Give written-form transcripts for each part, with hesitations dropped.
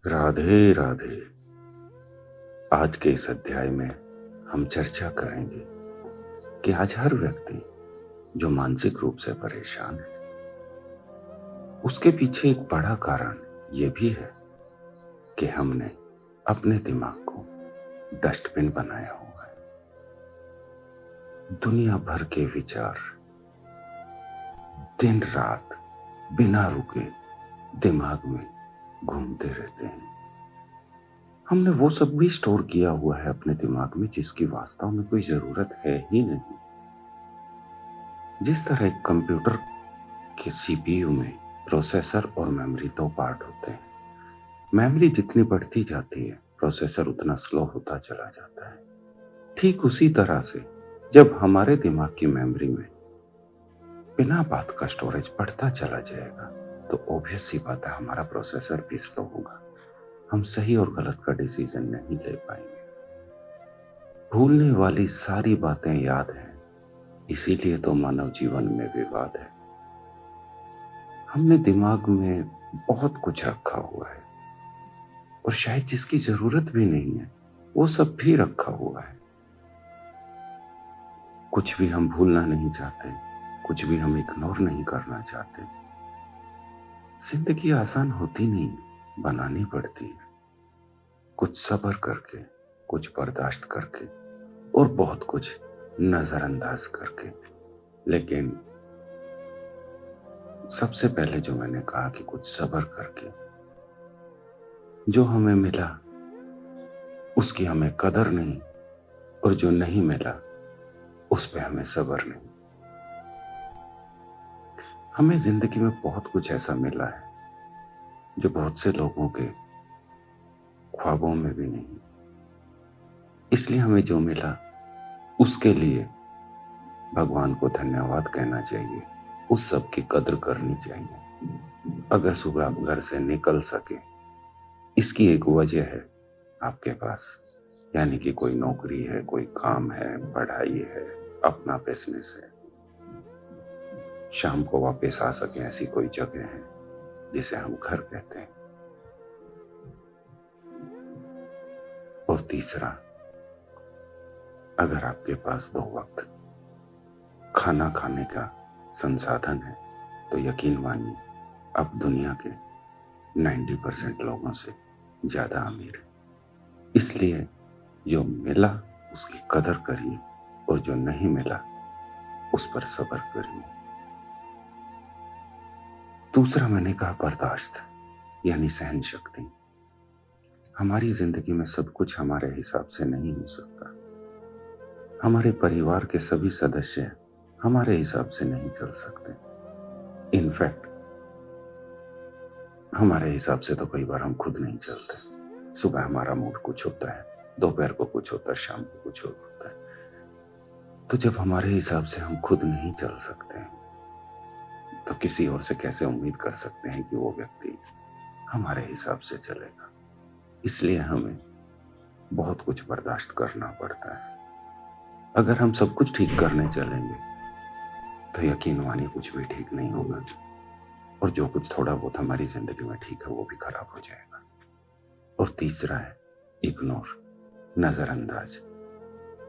राधे राधे। आज के इस अध्याय में हम चर्चा करेंगे कि आज हर व्यक्ति जो मानसिक रूप से परेशान है, उसके पीछे एक बड़ा कारण ये भी है कि हमने अपने दिमाग को डस्टबिन बनाया हुआ है। दुनिया भर के विचार दिन रात बिना रुके दिमाग में घूमते रहते हैं। हमने वो सब भी स्टोर किया हुआ है अपने दिमाग में जिसकी वास्तव में कोई जरूरत है ही नहीं। जिस तरह एक कंप्यूटर के सीपीयू में प्रोसेसर और मेमोरी दो पार्ट होते हैं। मेमोरी जितनी बढ़ती जाती है, प्रोसेसर उतना स्लो होता चला जाता है। ठीक उसी तरह से जब हमारे दिमाग की मेमोरी में बिना बात का स्टोरेज बढ़ता चला जाएगा, तो ऑब्वियस सी बात है हमारा प्रोसेसर भी स्लो होगा। हम सही और गलत का डिसीजन नहीं ले पाएंगे। भूलने वाली सारी बातें याद हैं, इसीलिए तो मानव जीवन में विवाद है। हमने दिमाग में बहुत कुछ रखा हुआ है और शायद जिसकी जरूरत भी नहीं है वो सब भी रखा हुआ है। कुछ भी हम भूलना नहीं चाहते, कुछ भी हम इग्नोर नहीं करना चाहते। जिंदगी आसान होती नहीं, बनानी पड़ती है। कुछ सब्र करके, कुछ बर्दाश्त करके और बहुत कुछ नजरअंदाज करके। लेकिन सबसे पहले जो मैंने कहा कि कुछ सब्र करके, जो हमें मिला उसकी हमें कदर नहीं, और जो नहीं मिला उस पे हमें सब्र नहीं। हमें जिंदगी में बहुत कुछ ऐसा मिला है जो बहुत से लोगों के ख्वाबों में भी नहीं। इसलिए हमें जो मिला उसके लिए भगवान को धन्यवाद कहना चाहिए, उस सब की कदर करनी चाहिए। अगर सुबह आप घर से निकल सके, इसकी एक वजह है आपके पास, यानी कि कोई नौकरी है, कोई काम है, पढ़ाई है, अपना बिजनेस है। शाम को वापस आ सके ऐसी कोई जगह है जिसे हम घर कहते हैं। और तीसरा, अगर आपके पास 2 वक्त खाना खाने का संसाधन है, तो यकीन मानिए अब दुनिया के 90% लोगों से ज्यादा अमीर है। इसलिए जो मिला उसकी कदर करिए और जो नहीं मिला उस पर सब्र करिए। दूसरा मैंने कहा बर्दाश्त, यानी सहन शक्ति। हमारी जिंदगी में सब कुछ हमारे हिसाब से नहीं हो सकता। हमारे परिवार के सभी सदस्य हमारे हिसाब से नहीं चल सकते। इनफैक्ट हमारे हिसाब से तो कई बार हम खुद नहीं चलते। सुबह हमारा मूड कुछ होता है, दोपहर को कुछ होता है, शाम को कुछ और होता है। तो जब हमारे हिसाब से हम खुद नहीं चल सकते, तो किसी और से कैसे उम्मीद कर सकते हैं कि वो व्यक्ति हमारे हिसाब से चलेगा। इसलिए हमें बहुत कुछ बर्दाश्त करना पड़ता है। अगर हम सब कुछ ठीक करने चलेंगे तो यकीन मानिए कुछ भी ठीक नहीं होगा, और जो कुछ थोड़ा बहुत हमारी जिंदगी में ठीक है वो भी खराब हो जाएगा। और तीसरा है इग्नोर, नजरअंदाज।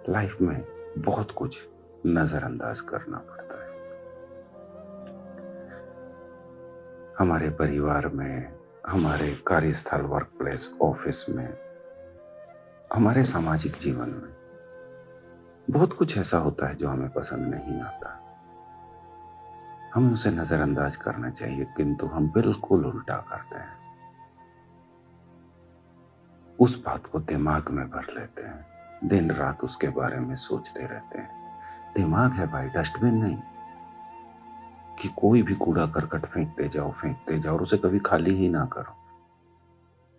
लाइफ में बहुत कुछ नजरअंदाज करना पड़ता है। हमारे परिवार में, हमारे कार्यस्थल, वर्क प्लेस, ऑफिस में, हमारे सामाजिक जीवन में बहुत कुछ ऐसा होता है जो हमें पसंद नहीं आता। हमें उसे नजरअंदाज करना चाहिए, किंतु हम बिल्कुल उल्टा करते हैं। उस बात को दिमाग में भर लेते हैं, दिन रात उसके बारे में सोचते रहते हैं। दिमाग है भाई, डस्टबिन नहीं कि कोई भी कूड़ा करकट फेंकते जाओ और उसे कभी खाली ही ना करो।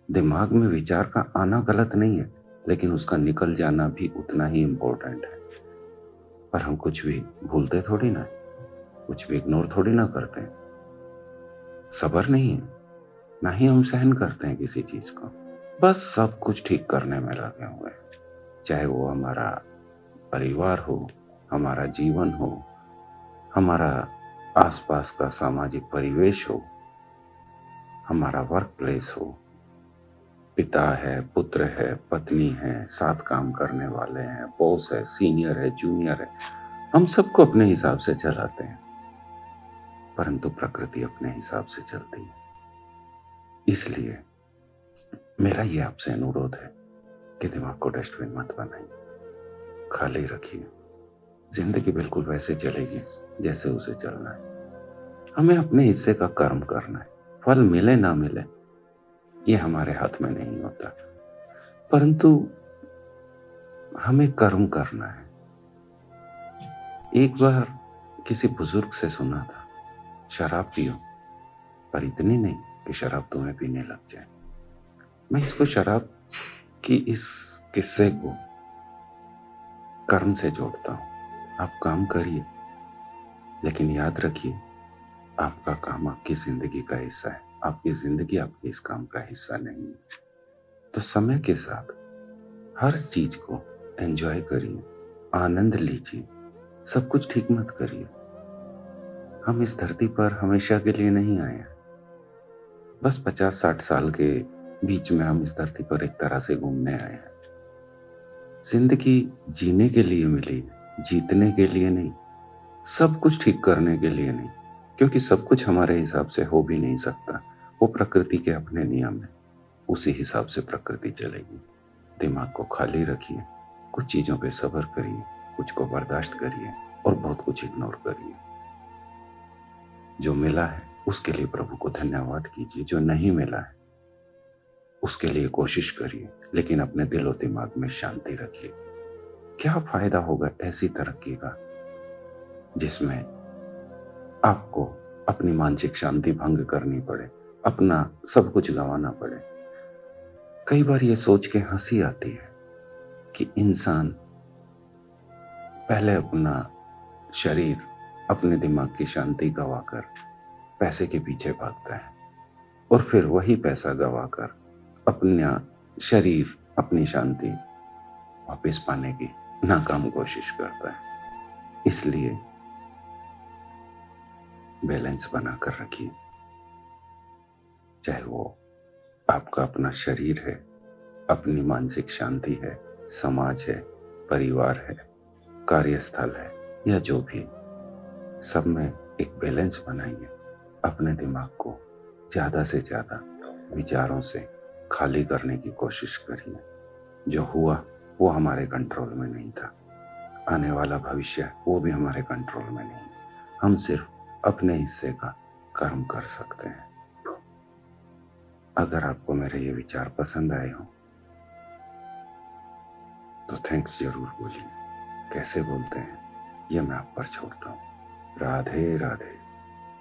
दिमाग में विचार का आना गलत नहीं है, लेकिन उसका निकल जाना भी उतना ही इम्पोर्टेंट है। पर हम कुछ भी भूलते थोड़ी ना, कुछ भी इग्नोर थोड़ी ना करते हैं। सब्र नहीं है, ना ही हम सहन करते हैं किसी चीज को। बस सब कुछ ठीक करने में लगे हुए हैं, चाहे वो हमारा परिवार हो, हमारा जीवन हो, हमारा आसपास का सामाजिक परिवेश हो, हमारा वर्क प्लेस हो, पिता है, पुत्र है, पत्नी है, साथ काम करने वाले हैं, बॉस है, सीनियर है, जूनियर है, हम सबको अपने हिसाब से चलाते हैं, परंतु प्रकृति अपने हिसाब से चलती है। इसलिए मेरा ये आपसे अनुरोध है कि दिमाग को डस्टबिन मत बनाइए, खाली रखिए। जिंदगी बिल्कुल वैसे चलेगी जैसे उसे चलना है। हमें अपने हिस्से का कर्म करना है। फल मिले ना मिले ये हमारे हाथ में नहीं होता, परंतु हमें कर्म करना है। एक बार किसी बुजुर्ग से सुना था, शराब पियो पर इतनी नहीं कि शराब तुम्हें पीने लग जाए। मैं इसको शराब की इस किस्से को कर्म से जोड़ता हूं। आप काम करिए, लेकिन याद रखिए आपका काम आपकी जिंदगी का हिस्सा है, आपकी जिंदगी आपके इस काम का हिस्सा नहीं है। तो समय के साथ हर चीज को एंजॉय करिए, आनंद लीजिए, सब कुछ ठीक मत करिए। हम इस धरती पर हमेशा के लिए नहीं आए हैं। बस 50-60 साल के बीच में हम इस धरती पर एक तरह से घूमने आए हैं। जिंदगी जीने के लिए मिली, जीतने के लिए नहीं, सब कुछ ठीक करने के लिए नहीं, क्योंकि सब कुछ हमारे हिसाब से हो भी नहीं सकता। वो प्रकृति के अपने नियम है, उसी हिसाब से प्रकृति चलेगी। दिमाग को खाली रखिए, कुछ चीजों पे सब्र करिए, कुछ को बर्दाश्त करिए और बहुत कुछ इग्नोर करिए। जो मिला है उसके लिए प्रभु को धन्यवाद कीजिए, जो नहीं मिला है उसके लिए कोशिश करिए, लेकिन अपने दिल और दिमाग में शांति रखिए। क्या फायदा होगा ऐसी तरक्की का जिसमें आपको अपनी मानसिक शांति भंग करनी पड़े, अपना सब कुछ गंवाना पड़े। कई बार ये सोच के हंसी आती है कि इंसान पहले अपना शरीर, अपने दिमाग की शांति गंवाकर पैसे के पीछे भागता है और फिर वही पैसा गंवाकर अपना शरीर, अपनी शांति वापस पाने की नाकाम कोशिश करता है। इसलिए बैलेंस बनाकर रखिए, चाहे वो आपका अपना शरीर है, अपनी मानसिक शांति है, समाज है, परिवार है, कार्यस्थल है या जो भी, सब में एक बैलेंस बनाइए। अपने दिमाग को ज्यादा से ज्यादा विचारों से खाली करने की कोशिश करिए। जो हुआ वो हमारे कंट्रोल में नहीं था, आने वाला भविष्य वो भी हमारे कंट्रोल में नहीं। हम सिर्फ अपने हिस्से का कर्म कर सकते हैं। अगर आपको मेरे ये विचार पसंद आए हो तो थैंक्स जरूर बोलिए। कैसे बोलते हैं ये मैं आप पर छोड़ता हूँ। राधे राधे।